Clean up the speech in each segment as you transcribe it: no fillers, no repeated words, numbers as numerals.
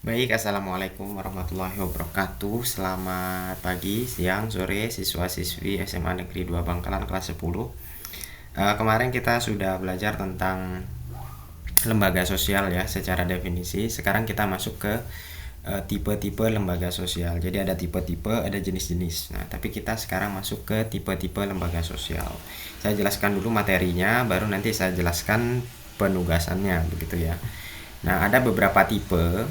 Baik, Assalamualaikum warahmatullahi wabarakatuh. Selamat pagi, siang, sore, siswa-siswi SMA Negeri 2 Bangkalan kelas 10. Kemarin kita sudah belajar tentang lembaga sosial ya secara definisi. Sekarang kita masuk ke tipe-tipe lembaga sosial. Jadi ada tipe-tipe, ada jenis-jenis. Nah, tapi kita sekarang masuk ke tipe-tipe lembaga sosial. Saya jelaskan dulu materinya, baru nanti saya jelaskan penugasannya begitu ya. Nah, ada beberapa tipe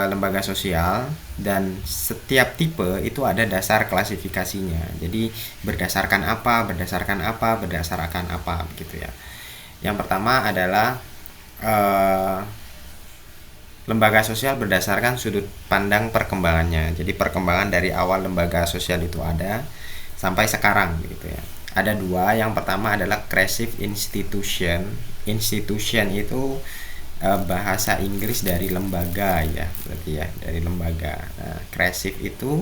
lembaga sosial, dan setiap tipe itu ada dasar klasifikasinya. Jadi berdasarkan apa, berdasarkan apa begitu ya. Yang pertama adalah lembaga sosial berdasarkan sudut pandang perkembangannya. Jadi perkembangan dari awal lembaga sosial itu ada sampai sekarang begitu ya. Ada dua. Yang pertama adalah creative institution. Institution itu bahasa Inggris dari lembaga ya, berarti ya dari lembaga. Nah, creative itu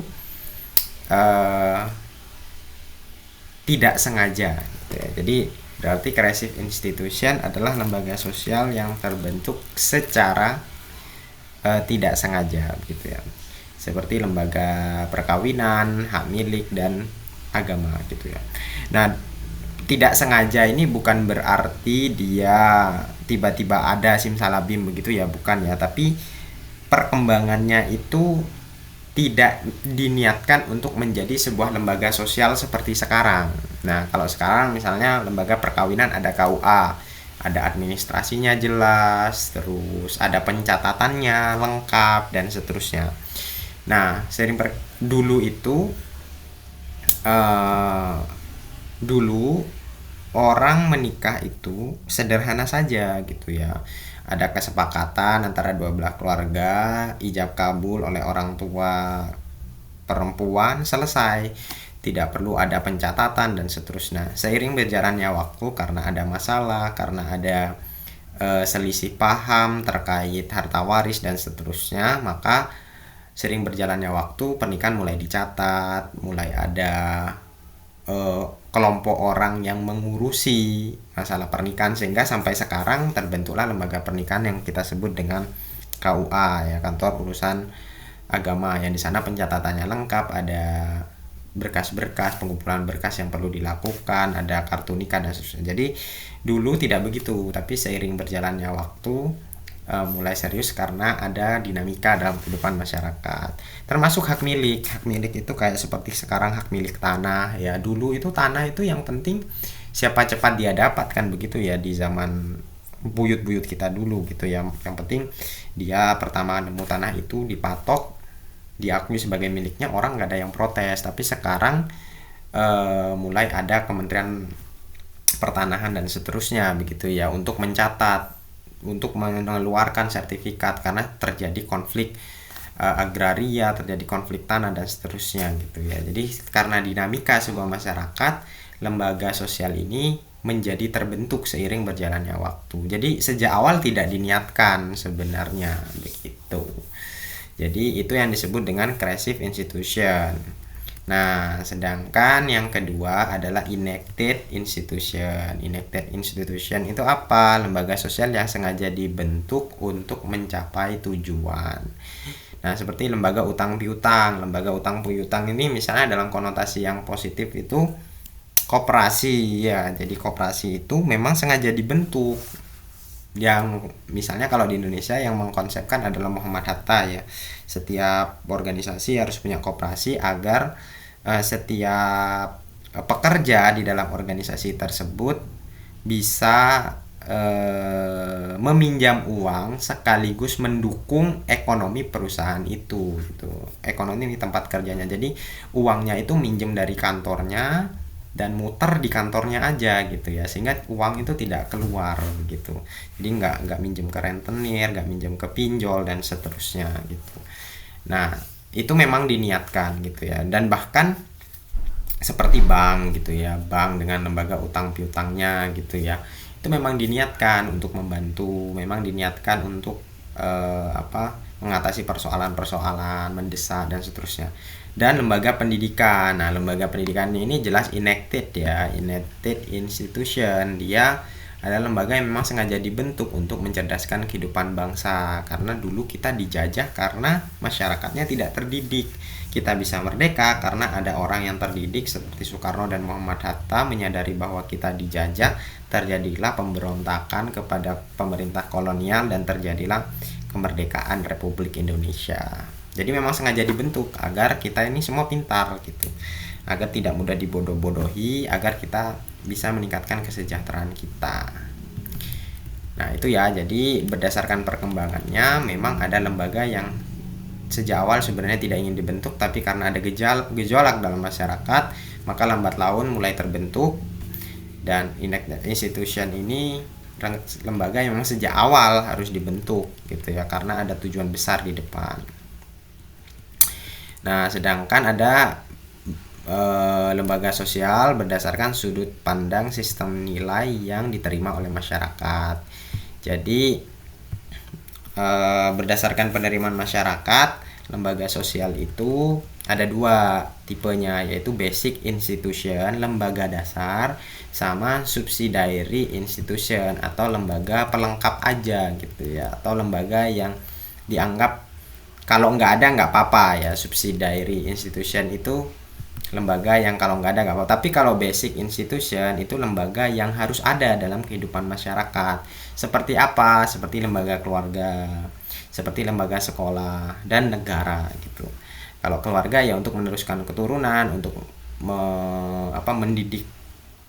tidak sengaja gitu ya. Jadi berarti creative institution adalah lembaga sosial yang terbentuk secara tidak sengaja gitu ya, seperti lembaga perkawinan, hak milik, dan agama gitu ya. Nah, tidak sengaja ini bukan berarti dia tiba-tiba ada simsalabim begitu ya, bukan ya, tapi perkembangannya itu tidak diniatkan untuk menjadi sebuah lembaga sosial seperti sekarang. Nah, kalau sekarang misalnya lembaga perkawinan ada KUA, ada administrasinya jelas, terus ada pencatatannya lengkap dan seterusnya. Nah, dulu itu eh, dulu orang menikah itu sederhana saja gitu ya. Ada kesepakatan antara dua belah keluarga, ijab kabul oleh orang tua perempuan, selesai. Tidak perlu ada pencatatan dan seterusnya. Seiring berjalannya waktu, karena ada masalah, karena ada selisih paham terkait harta waris dan seterusnya, maka sering berjalannya waktu pernikahan mulai dicatat, mulai ada kelompok orang yang mengurusi masalah pernikahan, sehingga sampai sekarang terbentuklah lembaga pernikahan yang kita sebut dengan KUA ya, kantor urusan agama, yang di sana pencatatannya lengkap, ada berkas-berkas, pengumpulan berkas yang perlu dilakukan, ada kartu nikah dan sebagainya. Jadi dulu tidak begitu, tapi seiring berjalannya waktu mulai serius karena ada dinamika dalam kehidupan masyarakat. Termasuk hak milik. Hak milik itu kayak seperti sekarang hak milik tanah ya. Dulu itu tanah itu yang penting siapa cepat dia dapatkan begitu ya, di zaman buyut-buyut kita dulu gitu ya. Yang penting dia pertama nemu tanah itu dipatok, diakui sebagai miliknya, orang nggak ada yang protes. Tapi sekarang mulai ada Kementerian Pertanahan dan seterusnya begitu ya, untuk mencatat, untuk mengeluarkan sertifikat karena terjadi konflik agraria, terjadi konflik tanah dan seterusnya gitu ya. Jadi karena dinamika sebuah masyarakat, lembaga sosial ini menjadi terbentuk seiring berjalannya waktu. Jadi sejak awal tidak diniatkan sebenarnya begitu. Jadi itu yang disebut dengan creative institution. Nah, sedangkan yang kedua adalah enacted institution. Enacted institution itu apa? Lembaga sosial yang sengaja dibentuk untuk mencapai tujuan. Nah, seperti lembaga utang piutang. Lembaga utang piutang ini misalnya dalam konotasi yang positif itu koperasi ya. Jadi koperasi itu memang sengaja dibentuk. Yang misalnya kalau di Indonesia yang mengkonsepkan adalah Muhammad Hatta ya. Setiap organisasi harus punya koperasi agar setiap pekerja di dalam organisasi tersebut bisa meminjam uang sekaligus mendukung ekonomi perusahaan itu gitu. Ekonomi di tempat kerjanya. Jadi uangnya itu minjem dari kantornya dan muter di kantornya aja gitu ya, sehingga uang itu tidak keluar gitu. Jadi nggak minjem ke rentenir, nggak minjem ke pinjol dan seterusnya gitu. Nah, itu memang diniatkan gitu ya, dan bahkan seperti bank gitu ya, bank dengan lembaga utang piutangnya gitu ya, itu memang diniatkan untuk membantu, memang diniatkan untuk mengatasi persoalan-persoalan mendesak dan seterusnya. Dan lembaga pendidikan. Nah, lembaga pendidikan ini jelas enacted ya, enacted institution. Dia adalah lembaga yang memang sengaja dibentuk untuk mencerdaskan kehidupan bangsa, karena dulu kita dijajah karena masyarakatnya tidak terdidik. Kita bisa merdeka karena ada orang yang terdidik seperti Soekarno dan Muhammad Hatta menyadari bahwa kita dijajah, terjadilah pemberontakan kepada pemerintah kolonial dan terjadilah kemerdekaan Republik Indonesia. Jadi memang sengaja dibentuk agar kita ini semua pintar gitu, agar tidak mudah dibodoh-bodohi, agar kita bisa meningkatkan kesejahteraan kita. Nah itu ya, jadi berdasarkan perkembangannya memang ada lembaga yang sejak awal sebenarnya tidak ingin dibentuk, tapi karena ada gejolak dalam masyarakat, maka lambat laun mulai terbentuk. Dan institution ini lembaga yang memang sejak awal harus dibentuk gitu ya, karena ada tujuan besar di depan. Nah sedangkan ada lembaga sosial berdasarkan sudut pandang sistem nilai yang diterima oleh masyarakat. Jadi berdasarkan penerimaan masyarakat, lembaga sosial itu ada dua tipenya, yaitu basic institution, lembaga dasar, sama subsidiary institution atau lembaga pelengkap aja gitu ya, atau lembaga yang dianggap kalau nggak ada nggak apa-apa ya. Subsidiary institution itu lembaga yang kalau nggak ada nggak apa-apa, tapi kalau basic institution itu lembaga yang harus ada dalam kehidupan masyarakat. Seperti apa? Seperti lembaga keluarga, seperti lembaga sekolah dan negara gitu. Kalau keluarga ya untuk meneruskan keturunan, untuk mendidik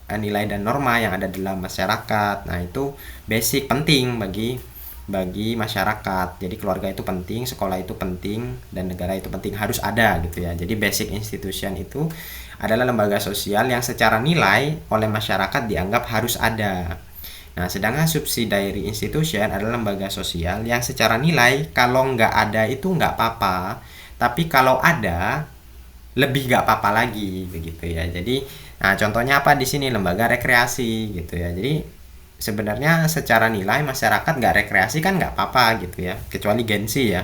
nilai dan norma yang ada dalam masyarakat. Nah itu basic, penting bagi masyarakat. Jadi keluarga itu penting, sekolah itu penting, dan negara itu penting, harus ada gitu ya. Jadi basic institution itu adalah lembaga sosial yang secara nilai oleh masyarakat dianggap harus ada. Nah sedangkan subsidiary institution adalah lembaga sosial yang secara nilai kalau nggak ada itu nggak apa-apa, tapi kalau ada lebih nggak apa-apa lagi begitu ya. Jadi nah contohnya apa di sini? Lembaga rekreasi gitu ya. Jadi sebenarnya secara nilai masyarakat nggak rekreasi kan nggak apa-apa gitu ya, kecuali gengsi ya.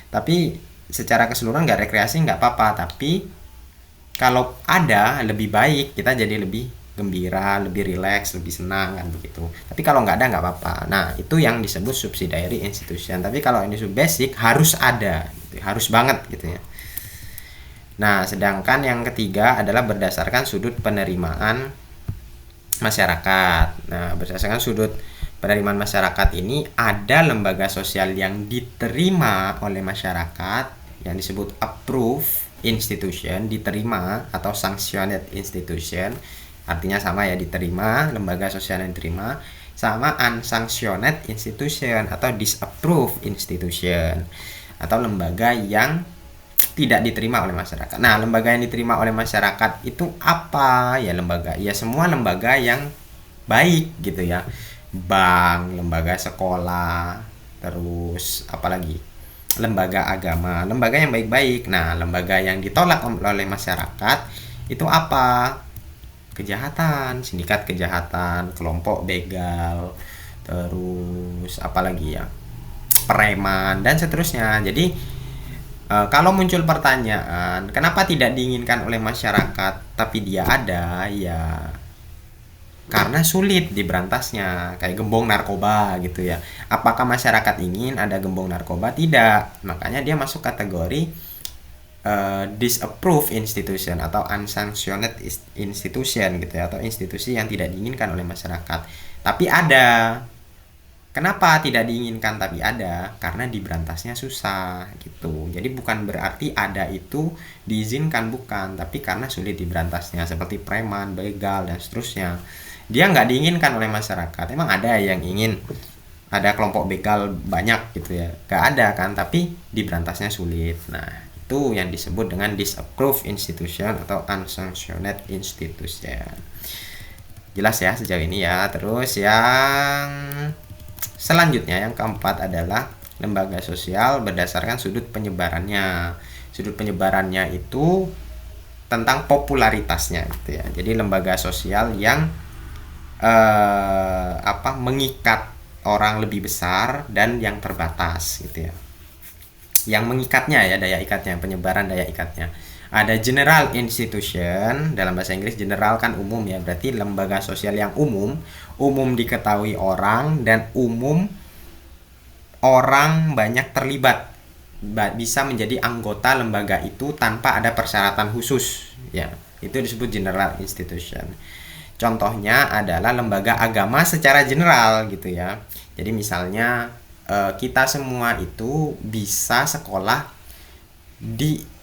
Tapi secara keseluruhan nggak rekreasi nggak apa-apa, tapi kalau ada lebih baik, kita jadi lebih gembira, lebih rileks, lebih senang kan begitu. Tapi kalau nggak ada nggak apa-apa. Nah itu yang disebut subsidiary institution. Tapi kalau ini basic harus ada gitu, harus banget gitu ya. Nah sedangkan yang ketiga adalah berdasarkan sudut penerimaan masyarakat. Nah berdasarkan sudut penerimaan masyarakat ini ada lembaga sosial yang diterima oleh masyarakat yang disebut approved institution, diterima, atau sanctioned institution, artinya sama ya, diterima, lembaga sosial yang diterima, sama unsanctioned institution atau disapproved institution atau lembaga yang tidak diterima oleh masyarakat. Nah lembaga yang diterima oleh masyarakat itu apa ya? Lembaga ya semua lembaga yang baik gitu ya, bank, lembaga sekolah, terus apalagi lembaga agama, lembaga yang baik-baik. Nah lembaga yang ditolak oleh masyarakat itu apa? Kejahatan, sindikat kejahatan, kelompok begal, terus apalagi ya, preman dan seterusnya. Jadi kalau muncul pertanyaan kenapa tidak diinginkan oleh masyarakat tapi dia ada, ya karena sulit diberantasnya, kayak gembong narkoba gitu ya. Apakah masyarakat ingin ada gembong narkoba? Tidak. Makanya dia masuk kategori disapproved institution atau unsanctioned institution gitu ya, atau institusi yang tidak diinginkan oleh masyarakat. Tapi ada. Kenapa tidak diinginkan tapi ada? Karena diberantasnya susah gitu. Jadi bukan berarti ada itu diizinkan, bukan, tapi karena sulit diberantasnya, seperti preman, begal dan seterusnya. Dia nggak diinginkan oleh masyarakat. Emang ada yang ingin ada kelompok begal banyak gitu ya? Nggak ada kan, tapi diberantasnya sulit. Nah itu yang disebut dengan disapproved institution atau unsanctioned institution. Jelas ya sejauh ini ya. Terus yang selanjutnya yang keempat adalah lembaga sosial berdasarkan sudut penyebarannya. Sudut penyebarannya itu tentang popularitasnya gitu ya. Jadi lembaga sosial yang mengikat orang lebih besar dan yang terbatas gitu ya. Yang mengikatnya ya, daya ikatnya, penyebaran daya ikatnya. Ada general institution, dalam bahasa Inggris general kan umum ya, berarti lembaga sosial yang umum diketahui orang dan umum orang banyak terlibat, bisa menjadi anggota lembaga itu tanpa ada persyaratan khusus ya, itu disebut general institution. Contohnya adalah lembaga agama secara general gitu ya. Jadi misalnya kita semua itu bisa sekolah di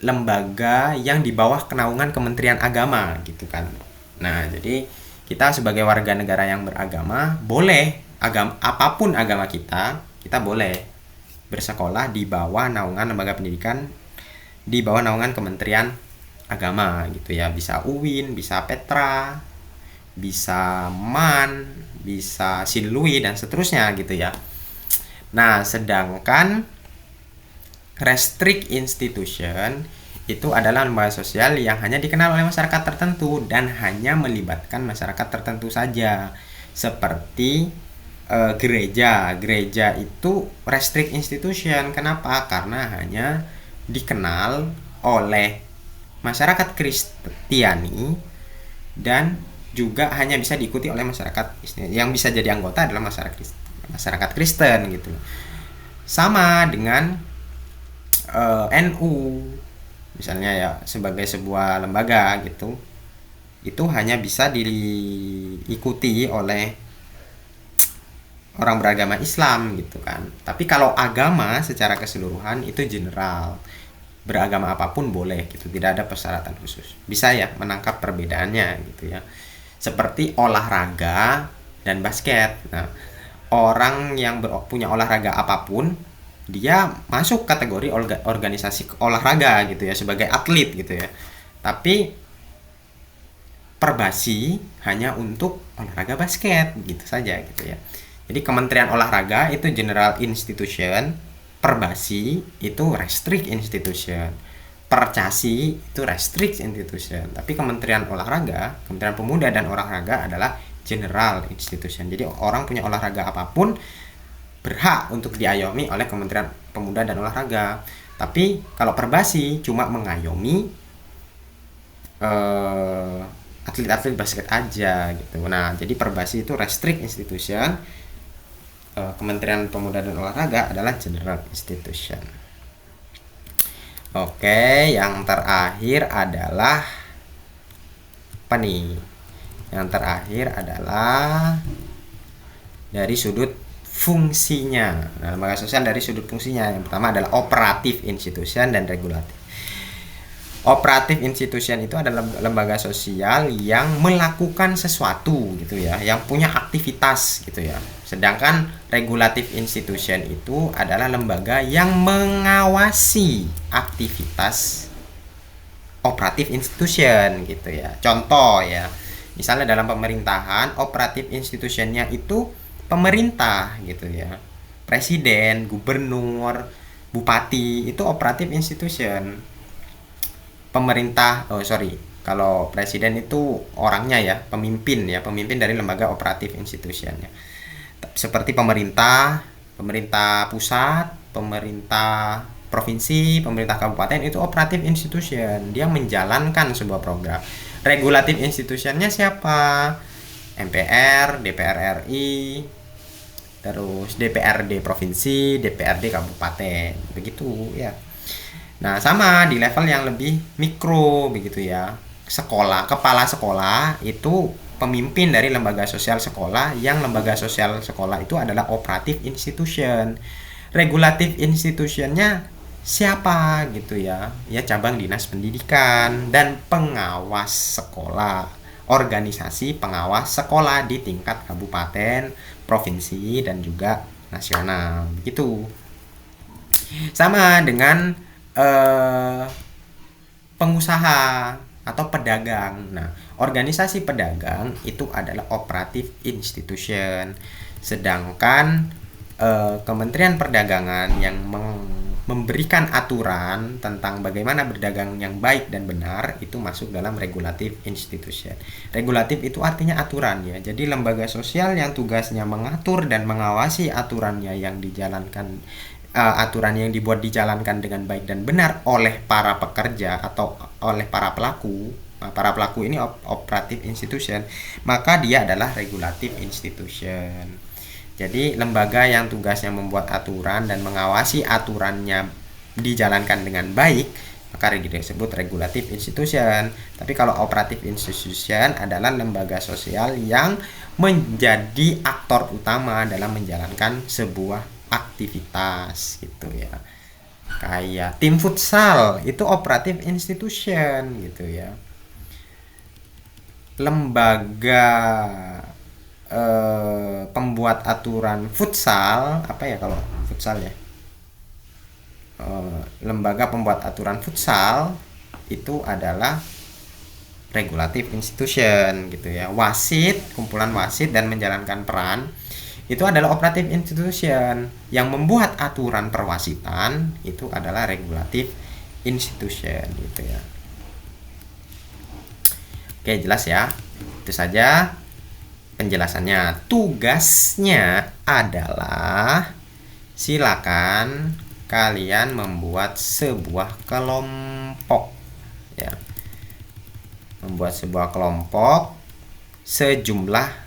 lembaga yang di bawah kenaungan Kementerian Agama gitu kan. Nah, jadi kita sebagai warga negara yang beragama boleh apapun agama kita boleh bersekolah di bawah naungan lembaga pendidikan, di bawah naungan Kementerian Agama gitu ya. Bisa UIN, bisa Petra, bisa MAN, bisa Sinlui dan seterusnya gitu ya. Nah, sedangkan restrict institution itu adalah lembaga sosial yang hanya dikenal oleh masyarakat tertentu dan hanya melibatkan masyarakat tertentu saja. Seperti gereja. Gereja itu restrict institution. Kenapa? Karena hanya dikenal oleh masyarakat Kristiani dan juga hanya bisa diikuti oleh masyarakat yang bisa jadi anggota adalah masyarakat Kristen gitu. Sama dengan NU misalnya ya, sebagai sebuah lembaga gitu, itu hanya bisa diikuti oleh orang beragama Islam gitu kan. Tapi kalau agama secara keseluruhan itu general, beragama apapun boleh gitu, tidak ada persyaratan khusus. Bisa ya menangkap perbedaannya gitu ya. Seperti olahraga dan basket. Nah, orang yang punya olahraga apapun dia masuk kategori organisasi olahraga gitu ya, sebagai atlet gitu ya. Tapi Perbasi hanya untuk olahraga basket gitu saja gitu ya. Jadi Kementerian Olahraga itu general institution, Perbasi itu restrict institution, Percasi itu restrict institution. Tapi Kementerian Olahraga, Kementerian Pemuda dan Olahraga adalah general institution. Jadi orang punya olahraga apapun berhak untuk diayomi oleh Kementerian Pemuda dan Olahraga. Tapi kalau Perbasi cuma mengayomi atlet-atlet basket aja gitu. Nah, jadi Perbasi itu restrict institution, Kementerian Pemuda dan Olahraga adalah general institution. Oke, yang terakhir adalah apa nih? Yang terakhir adalah dari sudut fungsinya. Nah, lembaga sosial dari sudut fungsinya. Yang pertama adalah operatif institution dan regulatif. Operatif institution itu adalah lembaga sosial yang melakukan sesuatu gitu ya, yang punya aktivitas gitu ya. Sedangkan regulatif institution itu adalah lembaga yang mengawasi aktivitas operatif institution gitu ya. Contoh ya, misalnya dalam pemerintahan, operatif institutionnya itu pemerintah gitu ya, presiden, gubernur, bupati, itu operatif institution. Pemerintah, kalau presiden itu orangnya ya, pemimpin dari lembaga operatif institutionnya. Seperti pemerintah pusat, pemerintah provinsi, pemerintah kabupaten, itu operatif institution. Dia menjalankan sebuah program. Regulatif institutionnya siapa? MPR, DPR RI, terus DPRD provinsi, DPRD kabupaten, begitu ya. Nah, sama di level yang lebih mikro begitu ya. Sekolah, kepala sekolah itu pemimpin dari lembaga sosial sekolah, yang lembaga sosial sekolah itu adalah operatif institution. Regulatif institutionnya siapa gitu ya? Ya, cabang dinas pendidikan dan pengawas sekolah, organisasi pengawas sekolah di tingkat kabupaten, provinsi, dan juga nasional begitu. Sama dengan pengusaha atau pedagang. Nah, organisasi pedagang itu adalah operatif institution. Sedangkan Kementerian Perdagangan yang memberikan aturan tentang bagaimana berdagang yang baik dan benar itu masuk dalam regulatif institution. Regulatif itu artinya aturan ya. Jadi lembaga sosial yang tugasnya mengatur dan mengawasi aturannya yang dijalankan aturan yang dibuat dijalankan dengan baik dan benar oleh para pekerja atau oleh para pelaku. Para pelaku ini operative institution, maka dia adalah regulative institution. Jadi lembaga yang tugasnya membuat aturan dan mengawasi aturannya dijalankan dengan baik, maka disebut regulative institution. Tapi kalau operative institution adalah lembaga sosial yang menjadi aktor utama dalam menjalankan sebuah aktivitas gitu ya. Kayak tim futsal itu operative institution gitu ya. Lembaga pembuat aturan futsal, apa ya kalau futsal ya, lembaga pembuat aturan futsal itu adalah regulative institution gitu ya. Wasit, kumpulan wasit dan menjalankan peran itu adalah operative institution. Yang membuat aturan perwasitan itu adalah regulative institution gitu ya. Oke, jelas ya. Itu saja penjelasannya. Tugasnya adalah silakan kalian membuat sebuah kelompok ya. Membuat sebuah kelompok sejumlah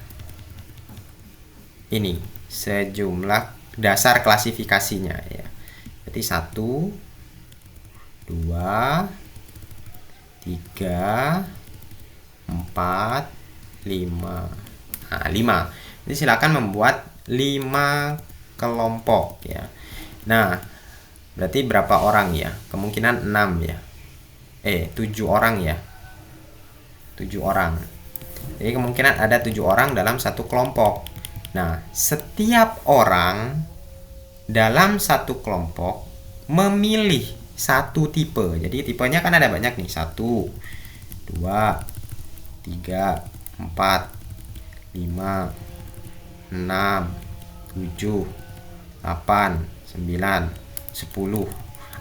dasar klasifikasinya ya. Jadi 1 2 3 4 5. Nah, 5. Jadi silakan membuat 5 kelompok ya. Nah, berarti berapa orang ya? Kemungkinan 6 ya. 7 orang ya. 7 orang. Jadi kemungkinan ada 7 orang dalam satu kelompok. Nah, setiap orang dalam satu kelompok memilih satu tipe. Jadi tipenya kan ada banyak nih. 1 2 3 4 5 6 7 8 9 10.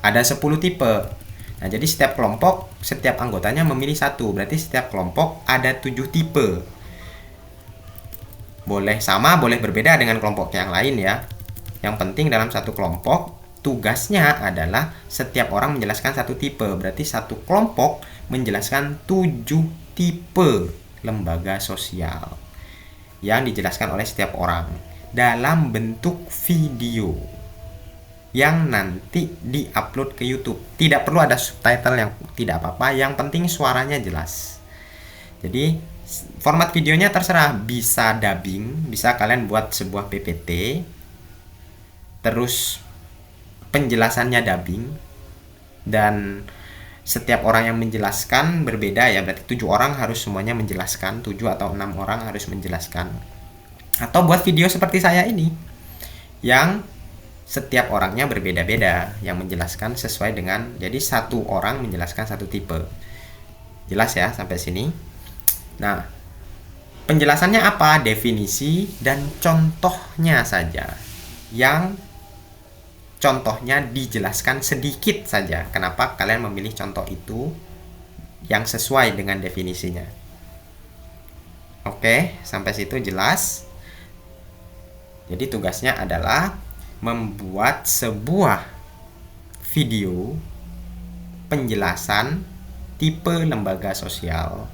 Ada 10 tipe. Nah, jadi setiap kelompok, setiap anggotanya memilih satu. Berarti setiap kelompok ada 7 tipe. Boleh sama, boleh berbeda dengan kelompok yang lain ya. Yang penting dalam satu kelompok, tugasnya adalah setiap orang menjelaskan satu tipe. Berarti satu kelompok menjelaskan 7 tipe lembaga sosial yang dijelaskan oleh setiap orang dalam bentuk video yang nanti diupload ke YouTube. Tidak perlu ada subtitle, yang tidak apa-apa, yang penting suaranya jelas. Jadi format videonya terserah, bisa dubbing, bisa kalian buat sebuah PPT terus penjelasannya dubbing, dan setiap orang yang menjelaskan berbeda ya. Berarti 7 orang harus semuanya menjelaskan, 7 atau 6 orang harus menjelaskan. Atau buat video seperti saya ini yang setiap orangnya berbeda-beda, yang menjelaskan sesuai dengan, jadi satu orang menjelaskan satu tipe. Jelas ya sampai sini? Nah, penjelasannya apa? Definisi dan contohnya saja. Yang contohnya dijelaskan sedikit saja. Kenapa kalian memilih contoh itu yang sesuai dengan definisinya? Oke, sampai situ jelas. Jadi tugasnya adalah membuat sebuah video penjelasan tipe lembaga sosial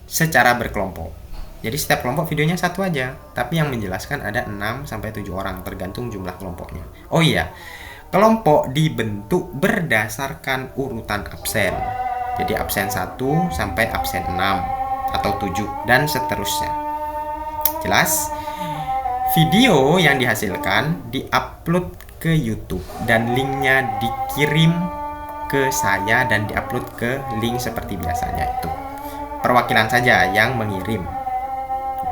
secara berkelompok. Jadi setiap kelompok videonya satu aja, tapi yang menjelaskan ada 6-7 orang, tergantung jumlah kelompoknya. Oh iya, kelompok dibentuk berdasarkan urutan absen. Jadi absen 1 sampai absen 6 atau 7 dan seterusnya. Jelas? Video yang dihasilkan diupload ke YouTube dan linknya dikirim ke saya dan diupload ke link seperti biasanya itu. Perwakilan saja yang mengirim,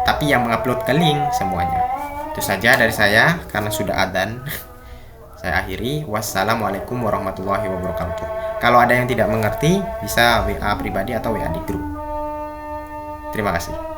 tapi yang mengupload ke link semuanya. Itu saja dari saya, karena sudah adzan. Saya akhiri. Wassalamualaikum warahmatullahi wabarakatuh. Kalau ada yang tidak mengerti, bisa WA pribadi atau WA di grup. Terima kasih.